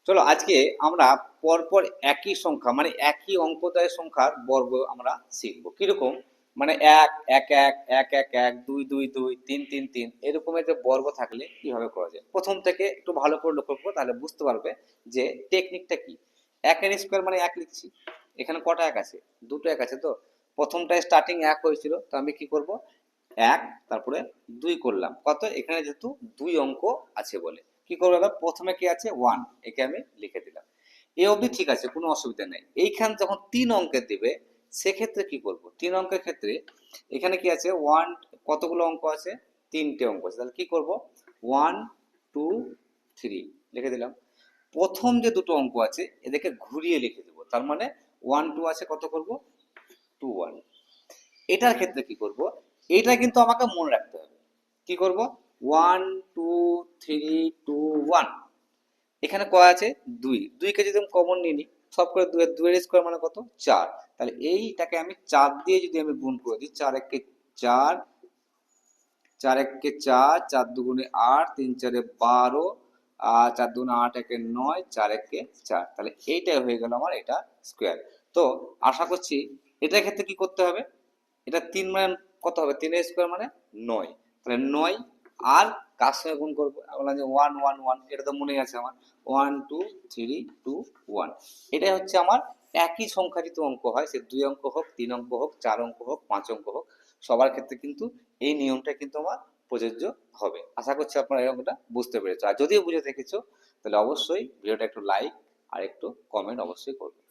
চলো আজকে আমরা পরপর একই সংখ্যা মানে একই অঙ্কোদয় সংখ্যার বর্গ আমরা শিখবো কিরকম। মানে এক এক এক এক এক এক দুই দুই দুই তিন তিন তিন এরকমের যে বর্গ থাকলে কিভাবে করা যায় প্রথম থেকে একটু ভালো করে লক্ষ্য করবো, তাহলে বুঝতে পারবে যে টেকনিকটা কি। একের স্কোয়ার মানে এক লিখছি, এখানে কটা এক আছে? দুটো এক আছে। তো প্রথমটায় স্টার্টিং এক হয়েছিল, তো আমি কি করব, এক তারপরে দুই করলাম। কত? এখানে যেহেতু দুই অঙ্ক আছে বলে কি করবো, এবার প্রথমে কি আছে ওয়ান, একে আমি লিখে দিলাম। এ অবধি ঠিক আছে, কোনো অসুবিধা নেই। এইখান যখন তিন অঙ্কের দিবে সেক্ষেত্রে কি করব, তিন অঙ্কের ক্ষেত্রে এখানে কি আছে ওয়ান, কতগুলো অঙ্ক আছে? তিনটে অঙ্ক আছে। তাহলে কি করব, ওয়ান টু থ্রি লিখে দিলাম। প্রথম যে দুটো অঙ্ক আছে এদেরকে ঘুরিয়ে লিখে দেবো, তার মানে ওয়ান টু আছে, কত করব, টু ওয়ান। এটার ক্ষেত্রে কি করব, এটা কিন্তু আমাকে মনে রাখতে হবে। কি করব, one two three two one. এখানে কয় আছে? দুই। দুইকে যদি আমি কমন নিয়ে নিই, সব করে দুয়ের দুয়ের স্কোয়ার মানে কত? চার। তাহলে এইটাকে আমি চার দিয়ে যদি আমি গুণ করে দিই, চার একে চার, চার একে চার, চার দুগুণে আট, তিন চারে বারো, আর চার দুগুণে আট, একে নয়, চার একে চার। তাহলে এইটাই হয়ে গেল আমার এটা স্কোয়ার। তো আশা করছি এটার ক্ষেত্রে কি করতে হবে, এটা তিন মানে কত হবে, তিনের স্কোয়ার মানে নয়। তাহলে নয় আর কার সঙ্গে গুণ করবো, বললাম যে ওয়ান ওয়ান ওয়ান, এটা তো মনেই আছে আমার, one two three two one. এটাই হচ্ছে আমার একই সংখ্যাজিত অঙ্ক হয়, সে দুই অঙ্ক হোক, তিন অঙ্ক হোক, চার অঙ্ক হোক, পাঁচ অঙ্ক হোক, সবার ক্ষেত্রে কিন্তু এই নিয়মটা কিন্তু আমার প্রযোজ্য হবে। আশা করছি আপনারা এই অঙ্কটা বুঝতে পেরেছো। আর যদিও বুঝে দেখেছো তাহলে অবশ্যই ভিডিওটা একটু লাইক আর একটু কমেন্ট অবশ্যই করবে।